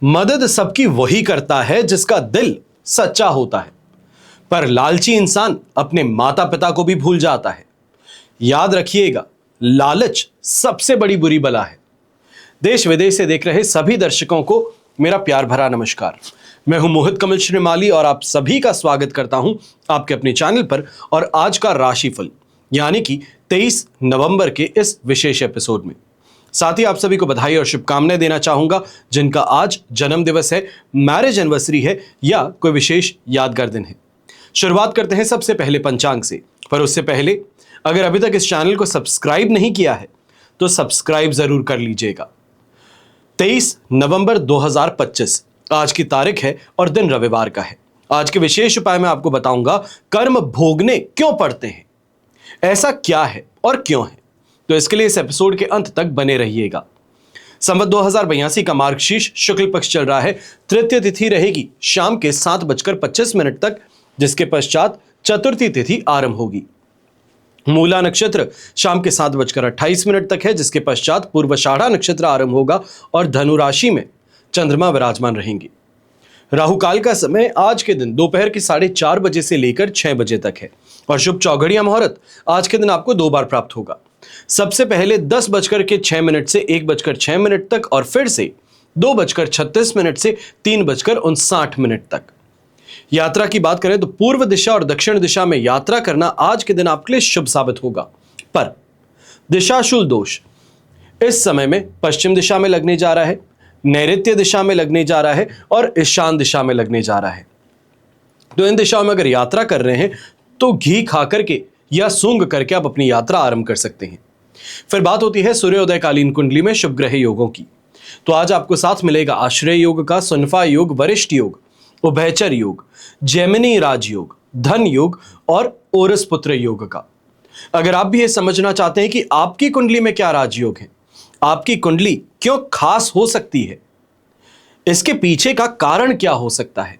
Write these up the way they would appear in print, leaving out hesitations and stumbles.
मदद सबकी वही करता है जिसका दिल सच्चा होता है, पर लालची इंसान अपने माता पिता को भी भूल जाता है। याद रखिएगा, लालच सबसे बड़ी बुरी बला है। देश विदेश से देख रहे सभी दर्शकों को मेरा प्यार भरा नमस्कार। मैं हूं मोहित कमल श्रीमाली और आप सभी का स्वागत करता हूं आपके अपने चैनल पर। और आज का राशिफल यानी कि 23 नवंबर के इस विशेष एपिसोड में साथ ही आप सभी को बधाई और शुभकामनाएं देना चाहूंगा जिनका आज जन्म दिवस है, मैरिज एनिवर्सरी है या कोई विशेष यादगार दिन है। शुरुआत करते हैं सबसे पहले पंचांग से, पर उससे पहले अगर अभी तक इस चैनल को सब्सक्राइब नहीं किया है तो सब्सक्राइब जरूर कर लीजिएगा। 23 नवंबर 2025 आज की तारीख है और दिन रविवार का है। आज के विशेष उपाय में आपको बताऊंगा कर्म भोगने क्यों पड़ते हैं, ऐसा क्या है और क्यों है, तो इसके लिए इस एपिसोड के अंत तक बने रहिएगा। संवत 2082 का मार्गशीर्ष शुक्ल पक्ष चल रहा है। तृतीय तिथि रहेगी शाम के 7:25 तक, जिसके पश्चात चतुर्थी तिथि आरंभ होगी। मूला नक्षत्र शाम के 7:28 तक है, जिसके पश्चात पूर्वाषाढ़ा नक्षत्र आरंभ होगा और धनु राशि में चंद्रमा विराजमान रहेंगे। राहु काल का समय आज के दिन दोपहर के 4:30 बजे से लेकर 6 बजे तक है और शुभ चौघड़िया मुहूर्त आज के दिन आपको 2 बार प्राप्त होगा। सबसे पहले 10:06 से 1:06 तक और फिर से 2:36 से 3:59 तक। यात्रा की बात करें तो पूर्व दिशा और दक्षिण दिशा में यात्रा करना आज के दिन आपके लिए शुभ साबित होगा, पर दिशाशूल दोष इस समय में पश्चिम दिशा में लगने जा रहा है, नैऋत्य दिशा में लगने जा रहा है और ईशान दिशा में लगने जा रहा है। तो इन दिशाओं में अगर यात्रा कर रहे हैं तो घी खा करके या सूंघ करके आप अपनी यात्रा आरंभ कर सकते हैं। फिर बात होती है सूर्योदयकालीन कुंडली में शुभ ग्रह योगों की। तो आज आपको साथ मिलेगा आश्रय योग का, सुनफा योग, वरिष्ठ योग, उभयचर योग, जेमिनी राजयोग, धन योग और ओरस पुत्र योग का। अगर आप भी ये समझना चाहते हैं कि आपकी कुंडली में क्या राजयोग है, आपकी कुंडली क्यों खास हो सकती है, इसके पीछे का कारण क्या हो सकता है,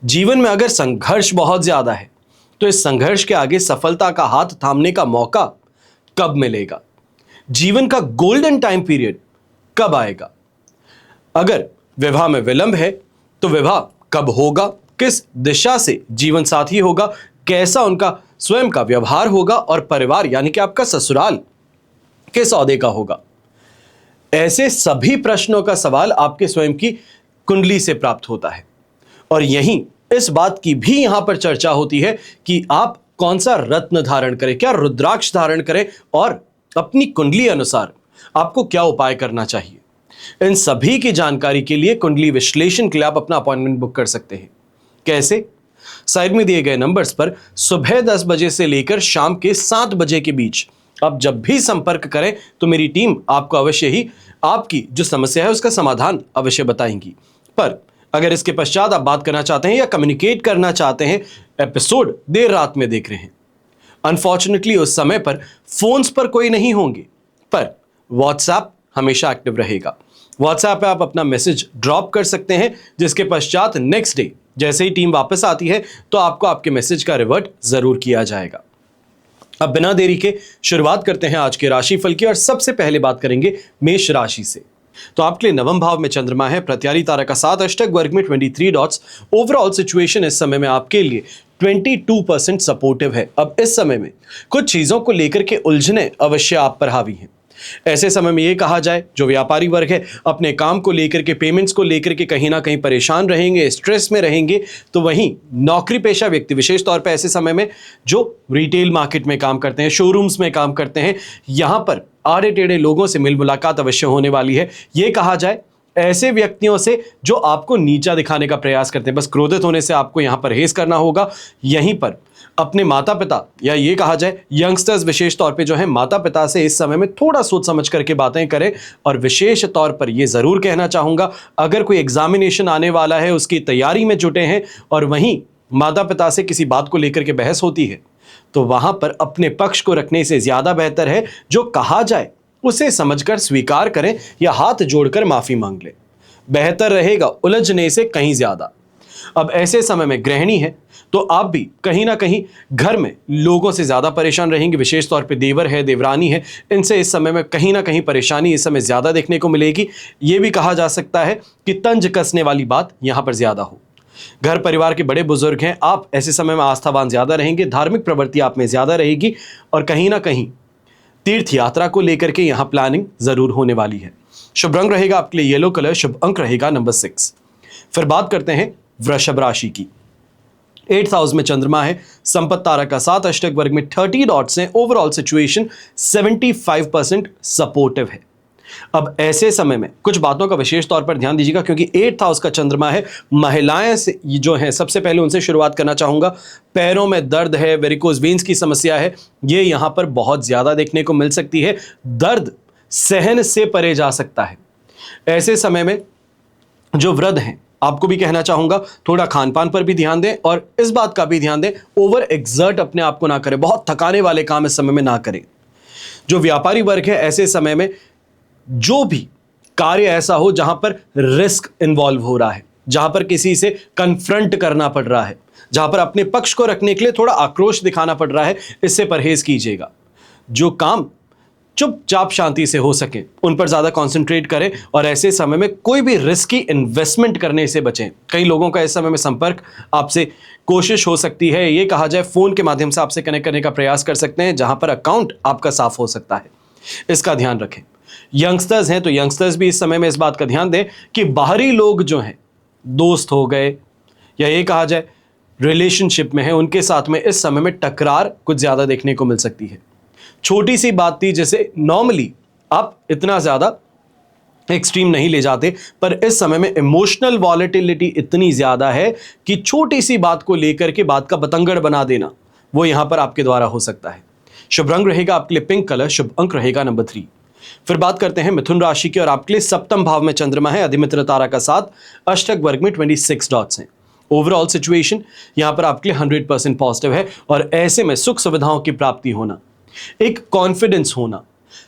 जीवन में अगर संघर्ष बहुत ज्यादा है तो इस संघर्ष के आगे सफलता का हाथ थामने का मौका कब मिलेगा, जीवन का गोल्डन टाइम पीरियड कब आएगा, अगर विवाह में विलंब है तो विवाह कब होगा, किस दिशा से जीवन साथी होगा, कैसा उनका स्वयं का व्यवहार होगा और परिवार यानी कि आपका ससुराल किस औहदे का होगा। ऐसे सभी प्रश्नों का सवाल आपके स्वयं की कुंडली से प्राप्त होता है और यहीं इस बात की भी यहां पर चर्चा होती है कि आप कौन सा रत्न धारण करें, क्या रुद्राक्ष धारण करें और अपनी कुंडली अनुसार आपको क्या उपाय करना चाहिए। इन सभी की जानकारी के लिए, कुंडली विश्लेषण के लिए आप अपना अपॉइंटमेंट बुक कर सकते हैं। कैसे? साइड में दिए गए नंबर्स पर सुबह 10 बजे से लेकर शाम के 7 बजे के बीच आप जब भी संपर्क करें तो मेरी टीम आपको अवश्य ही आपकी जो समस्या है उसका समाधान अवश्य बताएंगी। पर अगर इसके पश्चात आप बात करना चाहते हैं या कम्युनिकेट करना चाहते हैं, एपिसोड देर रात में देख रहे हैं, अनफॉर्चुनेटली उस समय पर फोन्स पर कोई नहीं होंगे, पर व्हाट्सएप हमेशा एक्टिव रहेगा। व्हाट्सएप पे आप अपना मैसेज ड्रॉप कर सकते हैं, जिसके पश्चात नेक्स्ट डे जैसे ही टीम वापस आती है तो आपको आपके मैसेज का रिवर्ट जरूर किया जाएगा। अब बिना देरी के शुरुआत करते हैं आज के राशिफल की और सबसे पहले बात करेंगे मेष राशि से। तो आपके लिए नवम भाव में चंद्रमा है, प्रत्यारी तारा का 7 अष्टक, वर्ग में 23 डॉट्स। ओवरऑल सिचुएशन इस समय में आपके लिए 22% सपोर्टिव है। अब इस समय में कुछ चीजों को लेकर के उलझने अवश्य आप पर हावी हैं। ऐसे समय में ये कहा जाए, जो व्यापारी वर्ग है अपने काम को लेकर के, पेमेंट्स को लेकर के कहीं ना कहीं परेशान रहेंगे, स्ट्रेस में रहेंगे। तो वहीं नौकरी पेशा व्यक्ति, विशेष तौर पे ऐसे समय में जो रिटेल मार्केट में काम करते हैं, शोरूम्स में काम करते हैं, यहां पर आड़े टेढ़े लोगों से मिल मुलाकात अवश्य होने वाली है। ये कहा जाए ऐसे व्यक्तियों से जो आपको नीचा दिखाने का प्रयास करते हैं, बस क्रोधित होने से आपको यहां परहेज करना होगा। यहीं पर अपने माता पिता या ये कहा जाए यंगस्टर्स विशेष तौर पे जो है माता पिता से इस समय में थोड़ा सोच समझ करके बातें करें। और विशेष तौर पर ये जरूर कहना चाहूंगा, अगर कोई एग्जामिनेशन आने वाला है, उसकी तैयारी में जुटे हैं और वहीं माता पिता से किसी बात को लेकर के बहस होती है, तो वहां पर अपने पक्ष को रखने से ज्यादा बेहतर है जो कहा जाए उसे समझकर स्वीकार करें या हाथ जोड़कर माफी मांग लें, बेहतर रहेगा उलझने से कहीं ज्यादा। अब ऐसे समय में गृहिणी है तो आप भी कहीं ना कहीं घर में लोगों से ज्यादा परेशान रहेंगे, विशेष तौर पे देवर है, देवरानी है, इनसे इस समय में कहीं ना कहीं परेशानी इस समय ज्यादा देखने को मिलेगी। यह भी कहा जा सकता है कि तंज कसने वाली बात यहां पर ज्यादा हो। घर परिवार के बड़े बुजुर्ग हैं, आप ऐसे समय में आस्थावान ज्यादा रहेंगे, धार्मिक प्रवृत्ति आप में ज्यादा रहेगी और कहीं ना कहीं तीर्थ यात्रा को लेकर के यहां प्लानिंग जरूर होने वाली है। शुभ रंग रहेगा आपके लिए येलो कलर, शुभ अंक रहेगा नंबर 6। फिर बात करते हैं वृषभ राशि की। 8th हाउस में चंद्रमा है, संपत्ति तारा का 7, अष्टक वर्ग में 30 डॉट्स हैं, ओवरऑल सिचुएशन 75% सपोर्टिव है। अब ऐसे समय में कुछ बातों का विशेष तौर पर ध्यान दीजिएगा, क्योंकि 8th हाउस का चंद्रमा है। महिलाएं से जो है, सबसे पहले उनसे शुरुआत करना चाहूंगा। पैरों में दर्द है, वेरिकोज वेन्स की समस्या है, ये यहां पर बहुत ज्यादा देखने को मिल सकती है। दर्द सहन से परे जा सकता है। ऐसे समय में जो वृद्ध हैं, आपको भी कहना चाहूंगा थोड़ा खान पान पर भी ध्यान दें और इस बात का भी ध्यान दें ओवर एक्सर्ट अपने आप को ना करें, बहुत थकाने वाले काम इस समय में ना करें। जो व्यापारी वर्ग है, ऐसे समय में जो भी कार्य ऐसा हो जहां पर रिस्क इन्वॉल्व हो रहा है, जहां पर किसी से कन्फ्रंट करना पड़ रहा है, जहां पर अपने पक्ष को रखने के लिए थोड़ा आक्रोश दिखाना पड़ रहा है, इससे परहेज कीजिएगा। जो काम चुपचाप शांति से हो सके उन पर ज्यादा कंसंट्रेट करें और ऐसे समय में कोई भी रिस्की इन्वेस्टमेंट करने से बचें। कई लोगों का इस समय में संपर्क आपसे कोशिश हो सकती है, ये कहा जाए फोन के माध्यम से आपसे कनेक्ट करने का प्रयास कर सकते हैं, जहां पर अकाउंट आपका साफ हो सकता है, इसका ध्यान रखें। यंगस्टर्स हैं तो यंगस्टर्स भी इस समय में इस बात का ध्यान दें कि बाहरी लोग जो हैं, दोस्त हो गए या ये कहा जाए रिलेशनशिप में है, उनके साथ में इस समय में टकरार कुछ ज्यादा देखने को मिल सकती है। छोटी सी बात थी जिसे नॉर्मली आप इतना ज्यादा एक्सट्रीम नहीं ले जाते, पर इस समय में इमोशनल वॉलेटिलिटी इतनी ज्यादा है कि छोटी सी बात को लेकर के बात का बतंगड़ बना देना वो यहां पर आपके द्वारा हो सकता है। शुभ रंग रहेगा आपके लिए पिंक कलर, शुभ अंक रहेगा नंबर 3। फिर बात करते हैं मिथुन राशि की और आपके लिए सप्तम भाव में चंद्रमा है, अधिमित्र तारा का 7, अष्टक वर्ग में 26 डॉट्स हैं। ओवरऑल सिचुएशन यहां पर आपके लिए 100% पॉजिटिव है और ऐसे में सुख सुविधाओं की प्राप्ति होना, एक कॉन्फिडेंस होना,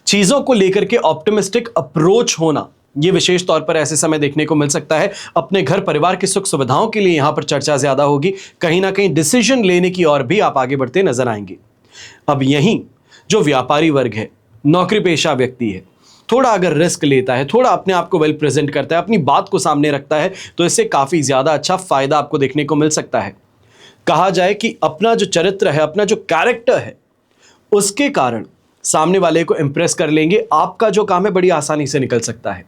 चीजों को लेकर के ऑप्टिमिस्टिक अप्रोच होना, यह विशेष तौर पर ऐसे समय देखने को मिल सकता है। अपने घर परिवार की सुख सुविधाओं के लिए यहां पर चर्चा ज्यादा होगी, कहीं ना कहीं डिसीजन लेने की ओर भी आप आगे बढ़ते नजर आएंगे। अब यहीं जो व्यापारी वर्ग है, नौकरी पेशा व्यक्ति है, थोड़ा अगर रिस्क लेता है, थोड़ा अपने आप को वेल प्रेजेंट करता है, अपनी बात को सामने रखता है, तो इससे काफी ज्यादा अच्छा फायदा आपको देखने को मिल सकता है। कहा जाए कि अपना जो चरित्र है, अपना जो कैरेक्टर है, उसके कारण सामने वाले को इंप्रेस कर लेंगे। आपका जो काम है बड़ी आसानी से निकल सकता है।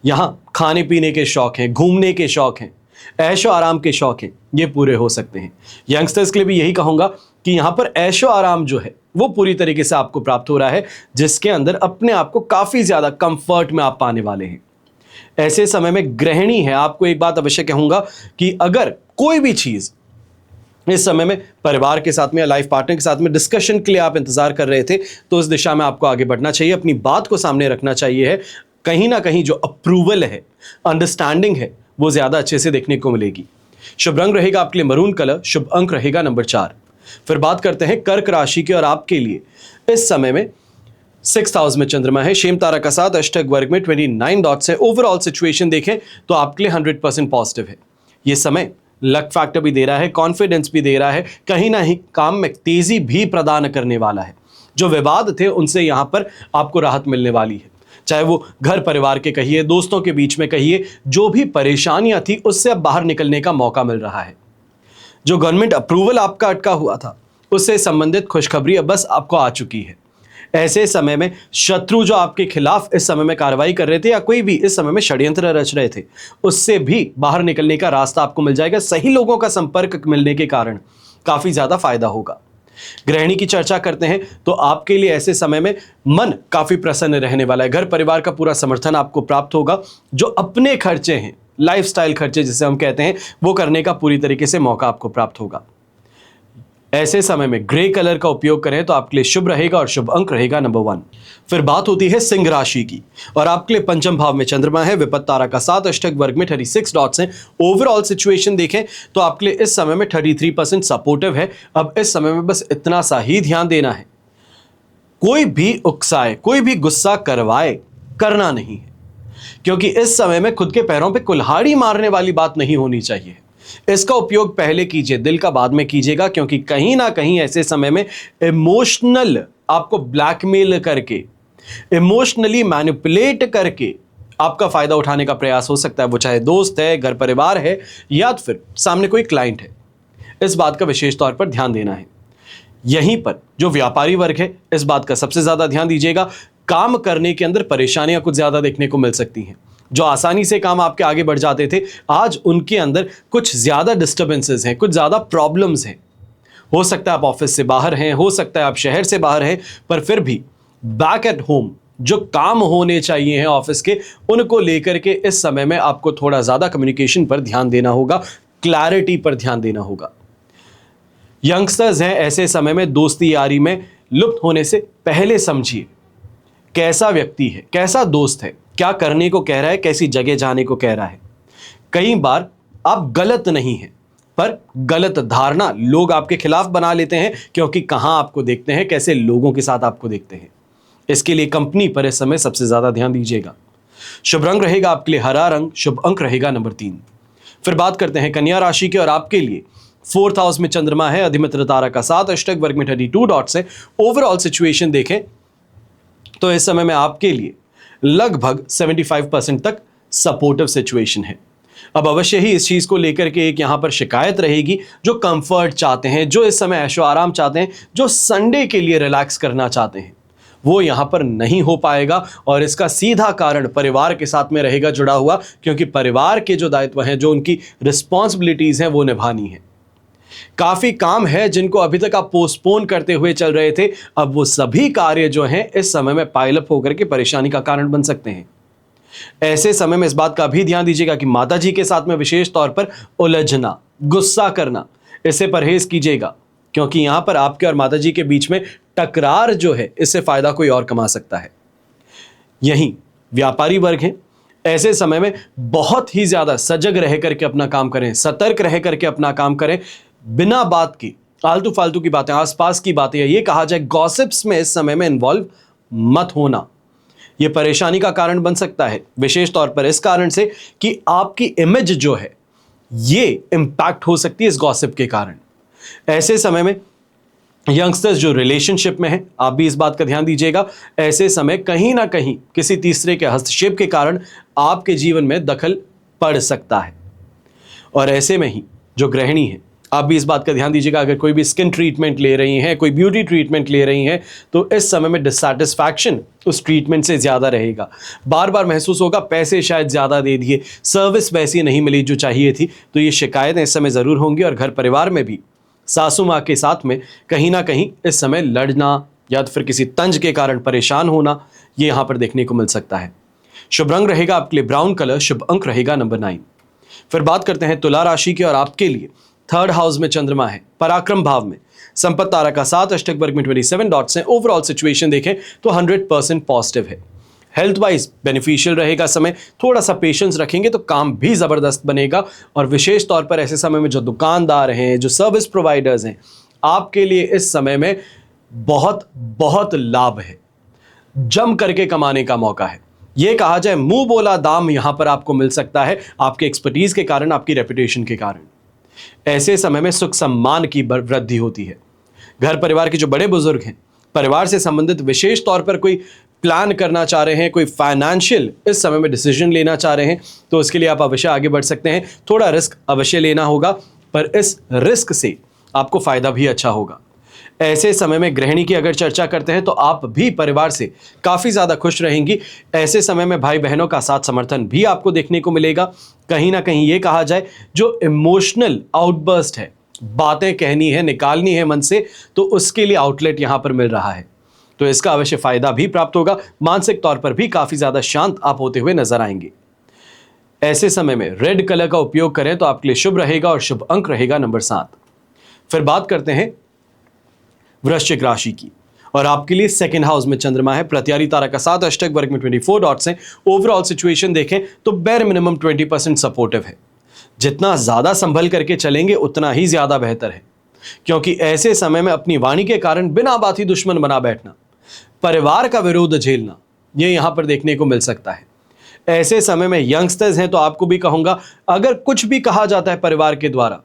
यहां खाने पीने के शौक हैं, घूमने के शौक हैं, ऐशो आराम के शौक हैं, ये पूरे हो सकते हैं। यंगस्टर्स के लिए भी यही कहूंगा कि यहां पर ऐशो आराम जो है वो पूरी तरीके से आपको प्राप्त हो रहा है, जिसके अंदर अपने आप को काफी ज्यादा कंफर्ट में आप पाने वाले हैं। ऐसे समय में गृहिणी है, आपको एक बात अवश्य कहूंगा कि अगर कोई भी चीज इस समय में परिवार के साथ में या लाइफ पार्टनर के साथ में डिस्कशन के लिए आप इंतजार कर रहे थे, तो उस दिशा में आपको आगे बढ़ना चाहिए, अपनी बात को सामने रखना चाहिए है। कहीं ना कहीं जो अप्रूवल है, अंडरस्टैंडिंग है, वो ज्यादा अच्छे से देखने को मिलेगी। शुभ रंग रहेगा आपके लिए मरून कलर, शुभ अंक रहेगा नंबर 4। फिर बात करते हैं कर्क राशि की और आपके लिए इस समय में 6th हाउस में चंद्रमा है, शेम तारा का 7, अष्टक वर्ग में 29 डॉट्स है। ओवरऑल सिचुएशन देखें तो आपके लिए 100% पॉजिटिव है। ये समय लक फैक्टर भी दे रहा है, कॉन्फिडेंस भी दे रहा है, कहीं ना कहीं काम में तेजी भी प्रदान करने वाला है। जो विवाद थे उनसे यहां पर आपको राहत मिलने वाली है, चाहे वो घर परिवार के कहिए, दोस्तों के बीच में कहिए, जो भी परेशानियां थी उससे अब बाहर निकलने का मौका मिल रहा है। जो गवर्नमेंट अप्रूवल आपका अटका हुआ था, उससे संबंधित खुशखबरी अब बस आपको आ चुकी है। ऐसे समय में शत्रु जो आपके खिलाफ इस समय में कार्रवाई कर रहे थे या कोई भी इस समय में षड्यंत्र रच रहे थे, उससे भी बाहर निकलने का रास्ता आपको मिल जाएगा। सही लोगों का संपर्क मिलने के कारण काफी ज्यादा फायदा होगा। गृहिणी की चर्चा करते हैं तो आपके लिए ऐसे समय में मन काफी प्रसन्न रहने वाला है। घर परिवार का पूरा समर्थन आपको प्राप्त होगा। जो अपने खर्चे हैं, लाइफस्टाइल खर्चे जिसे हम कहते हैं, वो करने का पूरी तरीके से मौका आपको प्राप्त होगा। ऐसे समय में ग्रे कलर का उपयोग करें तो आपके लिए शुभ रहेगा और शुभ अंक रहेगा नंबर 1। फिर बात होती है सिंह राशि की और आपके लिए पंचम भाव में चंद्रमा है, विपत्त तारा का 7, अष्टक वर्ग में 36 डॉट्स हैं। ओवरऑल सिचुएशन देखें तो आपके लिए इस समय में 33% सपोर्टिव है। अब इस समय में बस इतना सा ही ध्यान देना है, कोई भी उकसाए, कोई भी गुस्सा करवाए करना नहीं है, क्योंकि इस समय में खुद के पैरों पे कुल्हाड़ी मारने वाली बात नहीं होनी चाहिए। इसका उपयोग पहले कीजिए, दिल का बाद में कीजिएगा, क्योंकि कहीं ना कहीं ऐसे समय में इमोशनल आपको ब्लैकमेल करके, इमोशनली मैनिपुलेट करके आपका फायदा उठाने का प्रयास हो सकता है। वो चाहे दोस्त है, घर परिवार है, या फिर सामने कोई क्लाइंट है। इस बात का विशेष तौर पर ध्यान देना है। यहीं पर जो व्यापारी वर्ग है, इस बात का सबसे ज्यादा ध्यान दीजिएगा। काम करने के अंदर परेशानियां कुछ ज्यादा देखने को मिल सकती हैं। जो आसानी से काम आपके आगे बढ़ जाते थे, आज उनके अंदर कुछ ज्यादा डिस्टर्बेंसेस हैं, कुछ ज्यादा प्रॉब्लम्स हैं। हो सकता है आप ऑफिस से बाहर हैं, हो सकता है आप शहर से बाहर हैं, पर फिर भी बैक एट होम जो काम होने चाहिए हैं ऑफिस के, उनको लेकर के इस समय में आपको थोड़ा ज्यादा कम्युनिकेशन पर ध्यान देना होगा, क्लैरिटी पर ध्यान देना होगा। यंगस्टर्स हैं, ऐसे समय में दोस्ती यारी में लुप्त होने से पहले समझिए कैसा व्यक्ति है, कैसा दोस्त है, क्या करने को कह रहा है, कैसी जगह जाने को कह रहा है। कई बार आप गलत नहीं हैं, पर गलत धारणा लोग आपके खिलाफ बना लेते हैं, क्योंकि कहां आपको देखते हैं, कैसे लोगों के साथ आपको देखते हैं। इसके लिए कंपनी पर इस समय सबसे ज्यादा ध्यान दीजिएगा। शुभ रंग रहेगा आपके लिए हरा रंग, शुभ अंक रहेगा नंबर 3। फिर बात करते हैं कन्या राशि के, और आपके लिए 4th हाउस में चंद्रमा है, अधिमित्र तारा का 7, अष्टक वर्ग में 32 डॉट्स है। ओवरऑल सिचुएशन देखें तो इस समय में आपके लिए लगभग 75% तक सपोर्टिव सिचुएशन है। अब अवश्य ही इस चीज को लेकर के एक यहां पर शिकायत रहेगी। जो कंफर्ट चाहते हैं, जो इस समय ऐशो आराम चाहते हैं, जो संडे के लिए रिलैक्स करना चाहते हैं, वो यहां पर नहीं हो पाएगा। और इसका सीधा कारण परिवार के साथ में रहेगा जुड़ा हुआ, क्योंकि परिवार के जो दायित्व हैं, जो उनकी रिस्पॉन्सिबिलिटीज हैं, वो निभानी है। काफी काम है जिनको अभी तक आप पोस्टपोन करते हुए चल रहे थे, अब वो सभी कार्य जो हैं इस समय में पाइलअप होकर के परेशानी का कारण बन सकते हैं। ऐसे समय में इस बात का भी ध्यान दीजिएगा कि माता जी के साथ में विशेष तौर पर उलझना, गुस्सा करना, इससे परहेज कीजिएगा, क्योंकि यहां पर आपके और माता जी के बीच में टकरार जो है, इससे फायदा कोई और कमा सकता है। यहीं व्यापारी वर्ग हैं, ऐसे समय में बहुत ही ज्यादा सजग रह करके अपना काम करें, सतर्क रह करके अपना काम करें। बिना बात की आलतू फालतू की बातें, आसपास की बातें, या ये कहा जाए गॉसिप्स में इस समय में इन्वॉल्व मत होना। यह परेशानी का कारण बन सकता है, विशेष तौर पर इस कारण से कि आपकी इमेज जो है ये इंपैक्ट हो सकती है इस गॉसिप के कारण। ऐसे समय में यंगस्टर्स जो रिलेशनशिप में हैं, आप भी इस बात का ध्यान दीजिएगा। ऐसे समय कहीं ना कहीं किसी तीसरे के हस्तक्षेप के कारण आपके जीवन में दखल पड़ सकता है। और ऐसे में ही जो गृहिणी है, आप भी इस बात का ध्यान दीजिएगा। अगर कोई भी स्किन ट्रीटमेंट ले रही हैं, कोई ब्यूटी ट्रीटमेंट ले रही हैं, तो इस समय में डिससैटिस्फैक्शन उस ट्रीटमेंट से ज़्यादा रहेगा। बार बार महसूस होगा पैसे शायद ज़्यादा दे दिए, सर्विस वैसी नहीं मिली जो चाहिए थी। तो ये शिकायतें इस समय ज़रूर होंगी। और घर परिवार में भी सासू माँ के साथ में कहीं ना कहीं इस समय लड़ना, या तो फिर किसी तंज के कारण परेशान होना, ये यहाँ पर देखने को मिल सकता है। शुभ रंग रहेगा आपके लिए ब्राउन कलर, शुभ अंक रहेगा नंबर 9। फिर बात करते हैं तुला राशि की, और आपके लिए 3rd हाउस में चंद्रमा है, पराक्रम भाव में, संपत्ति तारा का 7, अष्टक वर्ग में 27 डॉट्स हैं। ओवरऑल सिचुएशन देखें तो 100% पॉजिटिव है। हेल्थ वाइज बेनिफिशियल रहेगा समय, थोड़ा सा पेशेंस रखेंगे तो काम भी जबरदस्त बनेगा। और विशेष तौर पर ऐसे समय में जो दुकानदार हैं, जो सर्विस प्रोवाइडर्स हैं, आपके लिए इस समय में बहुत बहुत लाभ है, जम करके कमाने का मौका है। यह कहा जाए मुंह बोला दाम यहां पर आपको मिल सकता है, आपके एक्सपर्टीज के कारण, आपकी रेपुटेशन के कारण। ऐसे समय में सुख सम्मान की वृद्धि होती है। घर परिवार के जो बड़े बुजुर्ग हैं, परिवार से संबंधित विशेष तौर पर कोई प्लान करना चाह रहे हैं, कोई फाइनेंशियल इस समय में डिसीजन लेना चाह रहे हैं, तो उसके लिए आप अवश्य आगे बढ़ सकते हैं। थोड़ा रिस्क अवश्य लेना होगा, पर इस रिस्क से आपको फायदा भी अच्छा होगा। ऐसे समय में गृहिणी की अगर चर्चा करते हैं तो आप भी परिवार से काफी ज्यादा खुश रहेंगी। ऐसे समय में भाई बहनों का साथ समर्थन भी आपको देखने को मिलेगा। कहीं ना कहीं ये कहा जाए जो इमोशनल आउटबर्स्ट है, बातें कहनी है, निकालनी है मन से, तो उसके लिए आउटलेट यहां पर मिल रहा है, तो इसका अवश्य फायदा भी प्राप्त होगा। मानसिक तौर पर भी काफी ज्यादा शांत आप होते हुए नजर आएंगे। ऐसे समय में रेड कलर का उपयोग करें तो आपके लिए शुभ रहेगा, और शुभ अंक रहेगा नंबर 7। फिर बात करते हैं वृश्चिक राशि की, और आपके लिए 2nd हाउस में चंद्रमा है, प्रत्यारी तारा का 7, अष्टक वर्ग में 24 डॉट्स हैं। ओवरऑल सिचुएशन देखें तो बेर मिनिमम 20% सपोर्टिव है। जितना ज्यादा संभल करके चलेंगे उतना ही ज्यादा बेहतर है, क्योंकि ऐसे समय में अपनी वाणी के कारण बिना बात ही दुश्मन बना बैठना, परिवार का विरोध झेलना, यह यहां पर देखने को मिल सकता है। ऐसे समय में यंगस्टर्स हैं तो आपको भी कहूंगा, अगर कुछ भी कहा जाता है परिवार के द्वारा,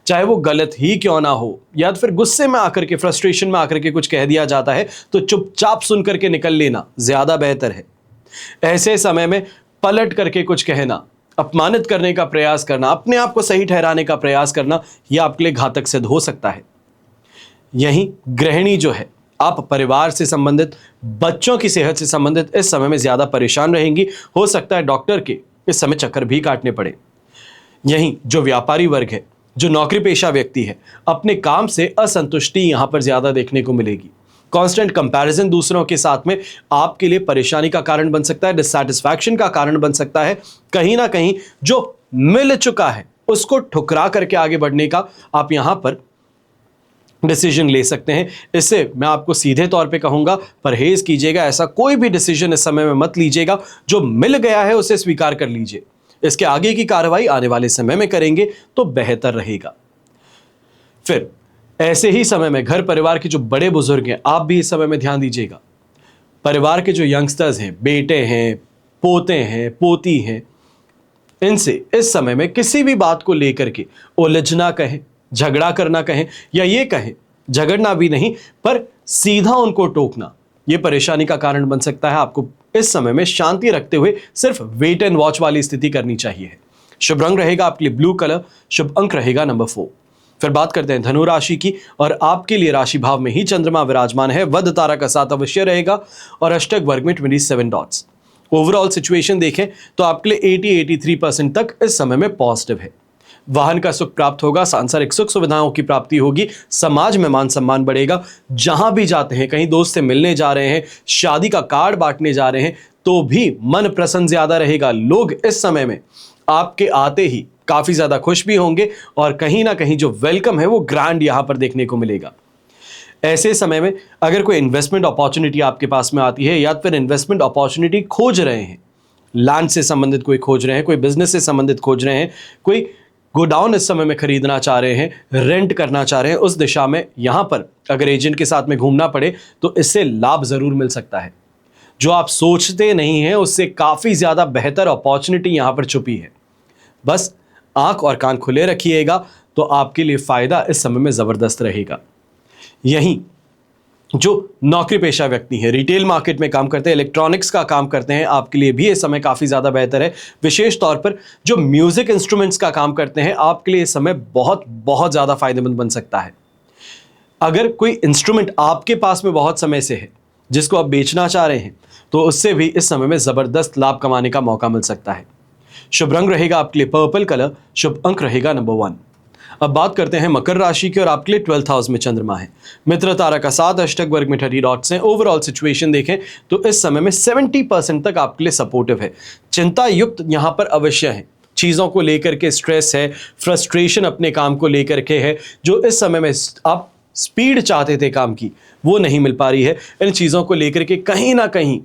चाहे वो गलत ही क्यों ना हो या तो फिर गुस्से में आकर के, फ्रस्ट्रेशन में आकर के कुछ कह दिया जाता है, तो चुपचाप सुन करके निकल लेना ज्यादा बेहतर है। ऐसे समय में पलट करके कुछ कहना, अपमानित करने का प्रयास करना, अपने आप को सही ठहराने का प्रयास करना, यह आपके लिए घातक सिद्ध हो सकता है। यहीं गृहिणी जो है, आप परिवार से संबंधित, बच्चों की सेहत से संबंधित इस समय में ज्यादा परेशान रहेंगी। हो सकता है डॉक्टर के इस समय चक्कर भी काटने पड़े। यहीं जो व्यापारी वर्ग है, जो नौकरी पेशा व्यक्ति है, अपने काम से असंतुष्टि यहां पर ज्यादा देखने को मिलेगी। कांस्टेंट कंपैरिजन दूसरों के साथ में आपके लिए परेशानी का कारण बन सकता है, डिससैटिस्फैक्शन का कारण बन सकता है। कहीं ना कहीं जो मिल चुका है उसको ठुकरा करके आगे बढ़ने का आप यहां पर डिसीजन ले सकते हैं। इससे मैं आपको सीधे तौर पे कहूंगा, परहेज कीजिएगा, ऐसा कोई भी डिसीजन इस समय में मत लीजिएगा। जो मिल गया है उसे स्वीकार कर लीजिए। इसके आगे की कार्रवाई आने वाले समय में करेंगे तो बेहतर रहेगा। फिर ऐसे ही समय में घर परिवार के जो बड़े बुजुर्ग हैं, आप भी इस समय में ध्यान दीजिएगा। परिवार के जो यंगस्टर्स हैं, बेटे हैं, पोते हैं, पोती हैं, इनसे इस समय में किसी भी बात को लेकर के उलझना कहें, झगड़ा करना कहें, या ये कहें झगड़ना भी नहीं पर सीधा उनको टोकना, यह परेशानी का कारण बन सकता है। आपको इस समय में शांति रखते हुए सिर्फ वेट एंड वॉच वाली स्थिति करनी चाहिए। शुभ रंग रहेगा आपके लिए ब्लू कलर, शुभ अंक रहेगा नंबर 4। फिर बात करते हैं धनु राशि की, और आपके लिए राशि भाव में ही चंद्रमा विराजमान है। वध तारा का साथ अवश्य रहेगा और अष्टक वर्ग में 27 डॉट्स। ओवरऑल सिचुएशन देखें तो आपके लिए 80-83% तक इस समय में पॉजिटिव है। वाहन का सुख प्राप्त होगा, सांसारिक सुख सुविधाओं की प्राप्ति होगी, समाज में मान सम्मान बढ़ेगा। जहां भी जाते हैं, कहीं दोस्त से मिलने जा रहे हैं, शादी का कार्ड बांटने जा रहे हैं, तो भी मन प्रसन्न ज्यादा रहेगा। लोग इस समय में आपके आते ही काफी ज्यादा खुश भी होंगे और कहीं ना कहीं जो वेलकम है वो ग्रैंड यहां पर देखने को मिलेगा। ऐसे समय में अगर कोई इन्वेस्टमेंट अपॉर्चुनिटी आपके पास में आती है या फिर इन्वेस्टमेंट अपॉर्चुनिटी खोज रहे हैं, लैंड से संबंधित कोई खोज रहे हैं, कोई बिजनेस से संबंधित खोज रहे हैं, कोई गोडाउन इस समय में खरीदना चाह रहे हैं, रेंट करना चाह रहे हैं, उस दिशा में यहां पर अगर एजेंट के साथ में घूमना पड़े तो इससे लाभ जरूर मिल सकता है। जो आप सोचते नहीं हैं उससे काफी ज्यादा बेहतर अपॉर्चुनिटी यहां पर छुपी है। बस आंख और कान खुले रखिएगा तो आपके लिए फायदा इस समय में जबरदस्त रहेगा। यहीं जो नौकरी पेशा व्यक्ति हैं, रिटेल मार्केट में काम करते हैं, इलेक्ट्रॉनिक्स का काम करते हैं, आपके लिए भी इस समय काफी ज्यादा बेहतर है। विशेष तौर पर जो म्यूजिक इंस्ट्रूमेंट्स का काम करते हैं, आपके लिए इस समय बहुत बहुत ज्यादा फायदेमंद बन सकता है। अगर कोई इंस्ट्रूमेंट आपके पास में बहुत समय से है जिसको आप बेचना चाह रहे हैं, तो उससे भी इस समय में जबरदस्त लाभ कमाने का मौका मिल सकता है। शुभ रंग रहेगा आपके लिए पर्पल कलर, शुभ अंक रहेगा नंबर 1। अब बात करते हैं मकर राशि की, और आपके लिए 12th हाउस में चंद्रमा है। मित्र तारा का साथ अष्टक वर्ग में 30 डॉट्स हैं। ओवरऑल सिचुएशन देखें तो इस समय में 70% तक आपके लिए सपोर्टिव है। चिंता युक्त यहां पर अवश्य है, चीजों को लेकर के स्ट्रेस है, फ्रस्ट्रेशन अपने काम को लेकर के है। जो इस समय में आप स्पीड चाहते थे काम की, वो नहीं मिल पा रही है। इन चीजों को लेकर के कहीं ना कहीं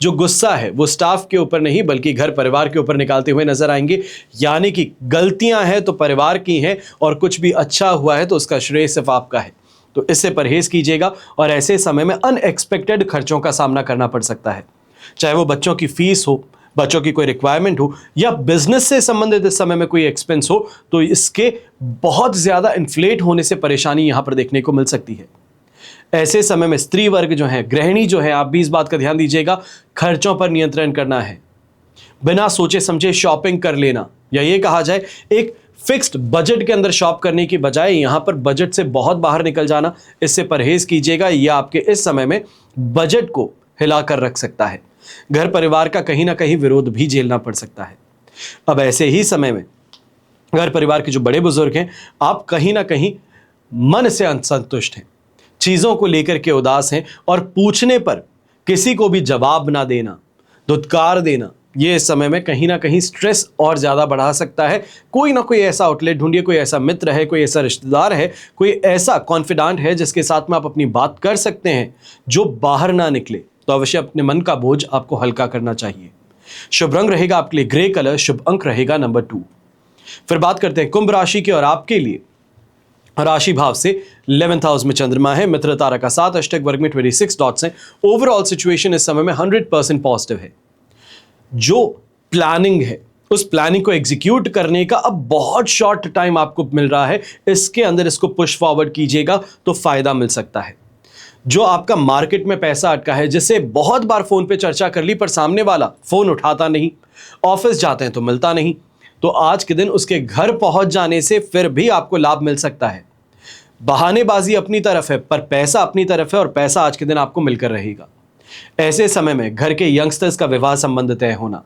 जो गुस्सा है वो स्टाफ के ऊपर नहीं बल्कि घर परिवार के ऊपर निकालते हुए नजर आएंगे। यानी कि गलतियां हैं तो परिवार की हैं, और कुछ भी अच्छा हुआ है तो उसका श्रेय सिर्फ आपका है। तो इससे परहेज कीजिएगा, और ऐसे समय में अनएक्सपेक्टेड खर्चों का सामना करना पड़ सकता है। चाहे वो बच्चों की फीस हो, बच्चों की कोई रिक्वायरमेंट हो, या बिजनेस से संबंधित इस समय में कोई एक्सपेंस हो, तो इसके बहुत ज्यादा इन्फ्लेट होने से परेशानी यहां पर देखने को मिल सकती है। ऐसे समय में स्त्री वर्ग जो है, गृहिणी जो है, आप भी इस बात का ध्यान दीजिएगा, खर्चों पर नियंत्रण करना है। बिना सोचे समझे शॉपिंग कर लेना, या ये कहा जाए एक फिक्स्ड बजट के अंदर शॉप करने की बजाय यहां पर बजट से बहुत बाहर निकल जाना, इससे परहेज कीजिएगा। यह आपके इस समय में बजट को हिलाकर रख सकता है। घर परिवार का कहीं ना कहीं विरोध भी झेलना पड़ सकता है। अब ऐसे ही समय में घर परिवार के जो बड़े बुजुर्ग हैं, आप कहीं ना कहीं मन से असंतुष्ट हैं, चीजों को लेकर के उदास हैं, और पूछने पर किसी को भी जवाब ना देना, धुतकार देना, ये इस समय में कहीं ना कहीं स्ट्रेस और ज्यादा बढ़ा सकता है। कोई ना कोई ऐसा आउटलेट ढूंढिए, कोई ऐसा मित्र है, कोई ऐसा रिश्तेदार है, कोई ऐसा कॉन्फिडेंट है जिसके साथ में आप अपनी बात कर सकते हैं, जो बाहर ना निकले। तो अवश्य अपने मन का बोझ आपको हल्का करना चाहिए। शुभ रंग रहेगा आपके लिए ग्रे कलर, शुभ अंक रहेगा नंबर 2। फिर बात करते हैं कुंभ राशि की, और आपके लिए राशि भाव से 11th हाउस में चंद्रमा है। मित्र तारा का साथ अष्टक वर्ग में 26 डॉट्स हैं। ओवरऑल सिचुएशन इस समय में 100% पॉजिटिव है। जो प्लानिंग है, उस प्लानिंग को एग्जीक्यूट करने का अब बहुत शॉर्ट टाइम आपको मिल रहा है, इसके अंदर इसको पुश फॉरवर्ड कीजिएगा तो फायदा मिल सकता है। जो आपका मार्केट में पैसा अटका है, जिससे बहुत बार फोन पे चर्चा कर ली पर सामने वाला फोन उठाता नहीं, ऑफिस जाते हैं तो मिलता नहीं, तो आज के दिन उसके घर पहुंच जाने से फिर भी आपको लाभ मिल सकता है। बहानेबाजी अपनी तरफ है पर पैसा अपनी तरफ है, और पैसा आज के दिन आपको मिलकर रहेगा। ऐसे समय में घर के यंगस्टर्स का विवाह संबंध तय होना,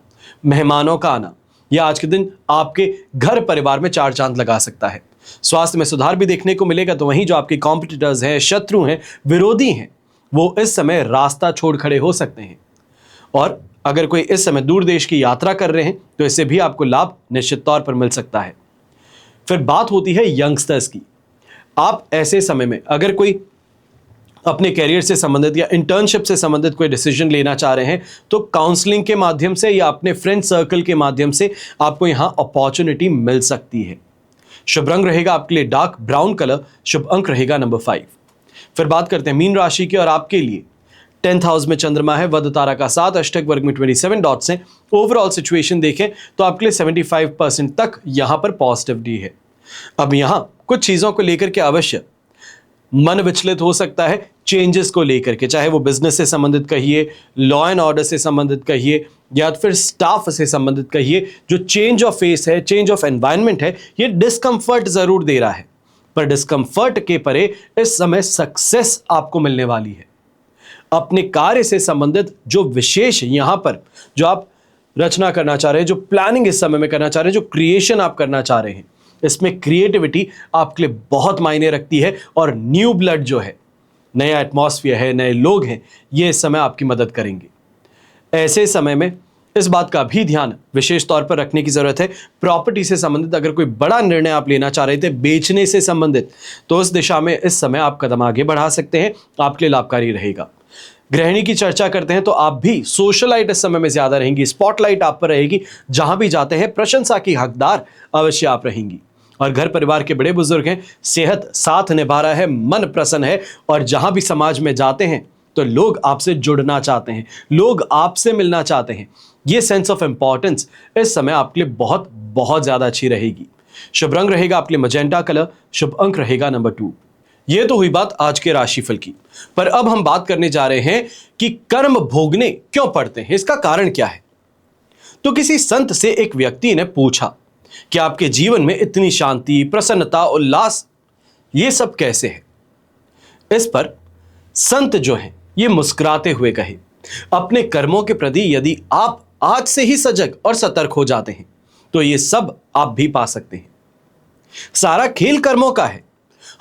मेहमानों का आना, यह आज के दिन आपके घर परिवार में चार चांद लगा सकता है। स्वास्थ्य में सुधार भी देखने को मिलेगा, तो वहीं जो आपके कॉम्पिटिटर्स हैं, शत्रु हैं, विरोधी हैं, वो इस समय रास्ता छोड़ खड़े हो सकते हैं। और अगर कोई इस समय दूर देश की यात्रा कर रहे हैं तो इससे भी आपको लाभ निश्चित तौर पर मिल सकता है। फिर बात होती है यंगस्टर्स की। आप ऐसे समय में अगर कोई अपने कैरियर से संबंधित या इंटर्नशिप से संबंधित कोई डिसीजन लेना चाह रहे हैं तो काउंसलिंग के माध्यम से या अपने फ्रेंड सर्कल के माध्यम से आपको यहां अपॉर्चुनिटी मिल सकती है। शुभ रंग रहेगा आपके लिए डार्क ब्राउन कलर, शुभ अंक रहेगा नंबर 5। फिर बात करते हैं मीन राशि की, और आपके लिए 10th हाउस में चंद्रमा है, वध तारा का 7, अष्टक वर्ग में 27 डॉट्स हैं। ओवरऑल सिचुएशन देखें तो आपके लिए 75% तक यहां पर पॉजिटिविटी है। अब यहां कुछ चीजों को लेकर के अवश्य मन विचलित हो सकता है, चेंजेस को लेकर के, चाहे वो बिजनेस से संबंधित कहिए, लॉ एंड ऑर्डर से संबंधित कहिए, या फिर स्टाफ से संबंधित कहिए। जो चेंज ऑफ फेस है, चेंज ऑफ एनवायरनमेंट है, ये डिस्कंफर्ट जरूर दे रहा है, पर डिस्कंफर्ट के परे इस समय सक्सेस आपको मिलने वाली है। अपने कार्य से संबंधित जो विशेष यहां पर जो आप रचना करना चाह रहे हैं, जो प्लानिंग इस समय में करना चाह रहे हैं, जो क्रिएशन आप करना चाह रहे हैं, इसमें क्रिएटिविटी आपके लिए बहुत मायने रखती है। और न्यू ब्लड जो है, नया एटमॉस्फेयर है, नए लोग हैं, ये इस समय आपकी मदद करेंगे। ऐसे समय में इस बात का भी ध्यान विशेष तौर पर रखने की जरूरत है, प्रॉपर्टी से संबंधित अगर कोई बड़ा निर्णय आप लेना चाह रहे थे बेचने से संबंधित, तो उस दिशा में इस समय आप कदम आगे बढ़ा सकते हैं, आपके लिए लाभकारी रहेगा। गृहिणी की चर्चा करते हैं तो आप भी सोशलाइट इस समय में ज्यादा रहेंगी, स्पॉटलाइट आप पर रहेगी, जहां भी जाते हैं प्रशंसा की हकदार अवश्य आप रहेंगी। और घर परिवार के बड़े बुजुर्ग हैं, सेहत साथ निभा रहा है, मन प्रसन्न है, और जहां भी समाज में जाते हैं तो लोग आपसे जुड़ना चाहते हैं, लोग आपसे मिलना चाहते हैं। ये सेंस ऑफ इंपॉर्टेंस इस समय आपके लिए बहुत बहुत ज्यादा अच्छी रहेगी। शुभ रंग रहेगा आपके लिए मजेंटा कलर, शुभ अंक रहेगा नंबर 2। ये तो हुई बात आज के राशिफल की, पर अब हम बात करने जा रहे हैं कि कर्म भोगने क्यों पड़ते हैं, इसका कारण क्या है। तो किसी संत से एक व्यक्ति ने पूछा कि आपके जीवन में इतनी शांति, प्रसन्नता, उल्लास, ये सब कैसे है। इस पर संत जो हैं ये मुस्कुराते हुए कहे, अपने कर्मों के प्रति यदि आप आज से ही सजग और सतर्क हो जाते हैं तो ये सब आप भी पा सकते हैं। सारा खेल कर्मों का है,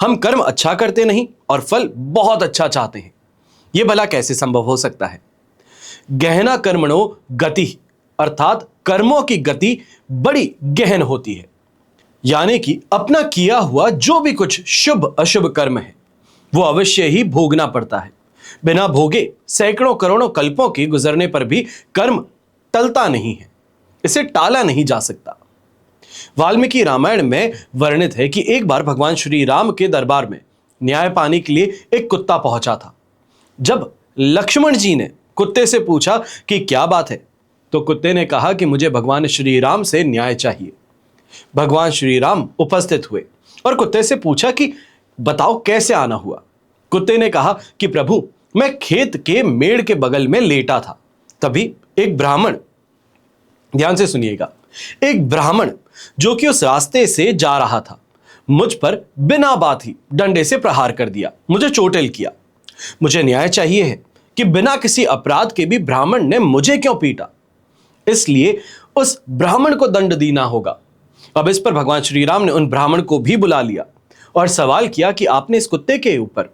हम कर्म अच्छा करते नहीं और फल बहुत अच्छा चाहते हैं, यह भला कैसे संभव हो सकता है। गहना कर्मणो गति, अर्थात कर्मों की गति बड़ी गहन होती है, यानी कि अपना किया हुआ जो भी कुछ शुभ अशुभ कर्म है वो अवश्य ही भोगना पड़ता है। बिना भोगे सैकड़ों करोड़ों कल्पों के गुजरने पर भी कर्म टलता नहीं है, इसे टाला नहीं जा सकता। वाल्मीकि रामायण में वर्णित है कि एक बार भगवान श्री राम के दरबार में न्याय पाने के लिए एक कुत्ता पहुंचा था। जब लक्ष्मण जी ने कुत्ते से पूछा कि क्या बात है, तो कुत्ते ने कहा कि मुझे भगवान श्री राम से न्याय चाहिए। भगवान श्री राम उपस्थित हुए और कुत्ते से पूछा कि बताओ कैसे आना हुआ। कुत्ते ने कहा कि प्रभु, मैं खेत के मेड़ के बगल में लेटा था, तभी एक ब्राह्मण, ध्यान से सुनिएगा, एक ब्राह्मण जो कि उस रास्ते से जा रहा था मुझ पर बिना बात ही डंडे से प्रहार कर दिया, मुझे चोटिल किया। मुझे न्याय चाहिए है कि बिना किसी अपराध के भी ब्राह्मण ने मुझे क्यों पीटा, इसलिए उस ब्राह्मण को दंड देना होगा। अब इस पर भगवान श्री राम ने उन ब्राह्मण को भी बुला लिया और सवाल किया कि आपने इस कुत्ते के ऊपर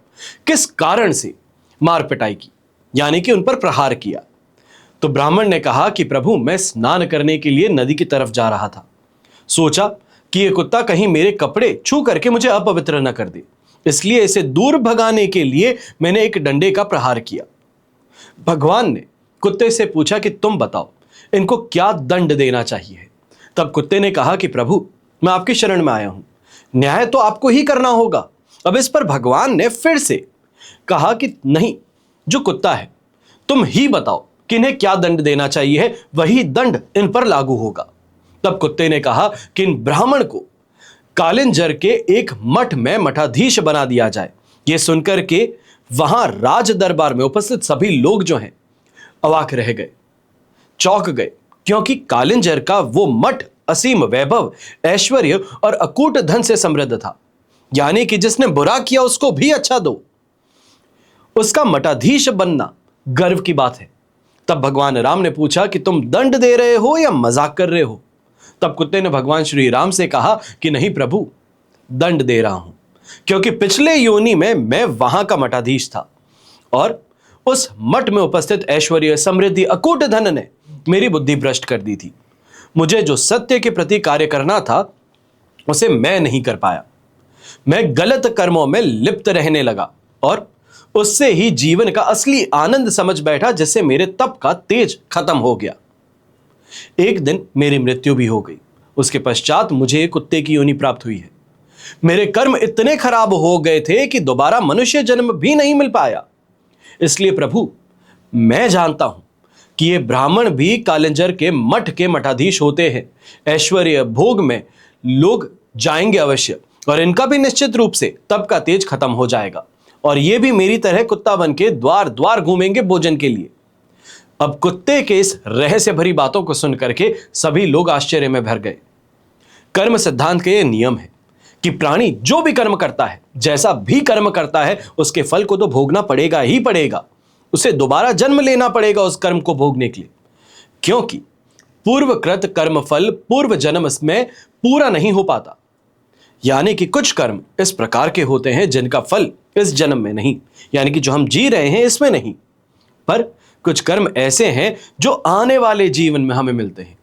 किस कारण से मार पिटाई की, यानी कि उन पर प्रहार किया। तो ब्राह्मण ने कहा कि प्रभु, मैं स्नान करने के लिए नदी की तरफ जा रहा था, सोचा कि यह कुत्ता कहीं मेरे कपड़े छू करके मुझे अपवित्र न कर दे, इसलिए इसे दूर भगाने के लिए मैंने एक डंडे का प्रहार किया। भगवान ने कुत्ते से पूछा कि तुम बताओ इनको क्या दंड देना चाहिए। तब कुत्ते ने कहा कि प्रभु, मैं आपकी शरण में आया हूं, न्याय तो आपको ही करना होगा। अब इस पर भगवान ने फिर से कहा कि नहीं, जो कुत्ता है तुम ही बताओ कि इन्हें क्या दंड देना चाहिए, वही दंड इन पर लागू होगा। तब कुत्ते ने कहा कि इन ब्राह्मण को कालिंजर के एक मठ में मठाधीश बना दिया जाए। यह सुनकर के वहां राज दरबार में उपस्थित सभी लोग जो हैं अवाक रह गए, चौंक गए, क्योंकि कालिंजर का वो मठ असीम वैभव, ऐश्वर्य और अकूट धन से समृद्ध था। यानी कि जिसने बुरा किया उसको भी अच्छा दो, उसका मठाधीश बनना गर्व की बात है। तब भगवान राम ने पूछा कि तुम दंड दे रहे हो या मजाक कर रहे हो? तब कुत्ते ने भगवान श्री राम से कहा कि नहीं प्रभु, दंड दे रहा हूं, क्योंकि पिछले योनि में मैं वहां का मठाधीश था और उस मठ में उपस्थित ऐश्वर्य, समृद्धि, अकूट धन ने मेरी बुद्धि भ्रष्ट कर दी थी। मुझे जो सत्य के प्रति कार्य करना था उसे मैं नहीं कर पाया। मैं गलत कर्मों में लिप्त रहने लगा और उससे ही जीवन का असली आनंद समझ बैठा, जिससे मेरे तप का तेज खत्म हो गया। एक दिन मेरी मृत्यु भी हो गई। उसके पश्चात मुझे कुत्ते की योनि प्राप्त हुई है। मेरे कर्म इतने खराब हो गए थे कि दोबारा मनुष्य जन्म भी नहीं मिल पाया। इसलिए प्रभु, मैं जानता हूं कि ये ब्राह्मण भी कालिंजर के मठ के मठाधीश होते हैं। ऐश्वर्य भोग में लोग जाएंगे अवश्य, और इनका भी निश्चित रूप से तप का तेज खत्म हो जाएगा, और ये भी मेरी तरह कुत्ता बन के द्वार द्वार घूमेंगे भोजन के लिए। अब कुत्ते के इस रहस्य भरी बातों को सुन करके सभी लोग आश्चर्य में भर गए। कर्म सिद्धांत के ये नियम है कि प्राणी जो भी कर्म करता है, जैसा भी कर्म करता है, उसके फल को तो भोगना पड़ेगा ही पड़ेगा। उसे दोबारा जन्म लेना पड़ेगा उस कर्म को भोगने के लिए, क्योंकि पूर्वकृत कर्म फल पूर्व जन्म में पूरा नहीं हो पाता। यानी कि कुछ कर्म इस प्रकार के होते हैं जिनका फल इस जन्म में नहीं, यानी कि जो हम जी रहे हैं इसमें नहीं, पर कुछ कर्म ऐसे हैं जो आने वाले जीवन में हमें मिलते हैं।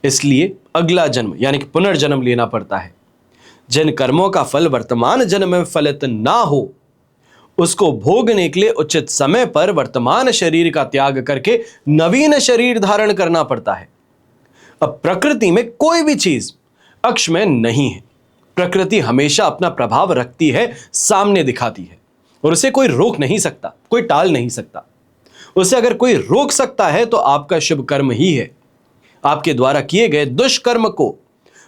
इसलिए अगला जन्म यानी कि पुनर्जन्म लेना पड़ता है। जिन कर्मों का फल वर्तमान जन्म में फलित ना हो, उसको भोगने के लिए उचित समय पर वर्तमान शरीर का त्याग करके नवीन शरीर धारण करना पड़ता है। अब प्रकृति में कोई भी चीज अक्ष में नहीं है। प्रकृति हमेशा अपना प्रभाव रखती है, सामने दिखाती है, और उसे कोई रोक नहीं सकता, कोई टाल नहीं सकता। उसे अगर कोई रोक सकता है तो आपका शुभ कर्म ही है। आपके द्वारा किए गए दुष्कर्म को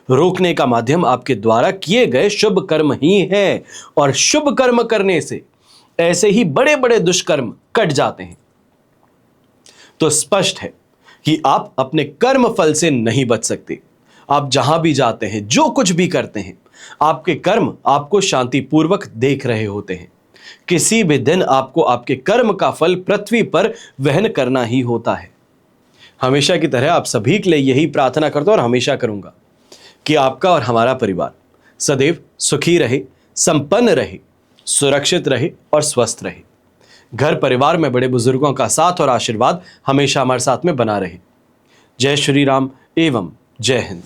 रोकने का माध्यम आपके द्वारा किए गए शुभ कर्म ही है, और शुभ कर्म करने से ऐसे ही बड़े बड़े दुष्कर्म कट जाते हैं। तो स्पष्ट है कि आप अपने कर्म फल से नहीं बच सकते। आप जहां भी जाते हैं, जो कुछ भी करते हैं, आपके कर्म आपको शांतिपूर्वक देख रहे होते हैं। किसी भी दिन आपको आपके कर्म का फल पृथ्वी पर वहन करना ही होता है। हमेशा की तरह आप सभी के लिए यही प्रार्थना करता हूं और हमेशा करूंगा कि आपका और हमारा परिवार सदैव सुखी रहे, संपन्न रहे, सुरक्षित रहे और स्वस्थ रहे। घर परिवार में बड़े बुजुर्गों का साथ और आशीर्वाद हमेशा हमारे साथ में बना रहे। जय श्री राम एवं जय हिंद।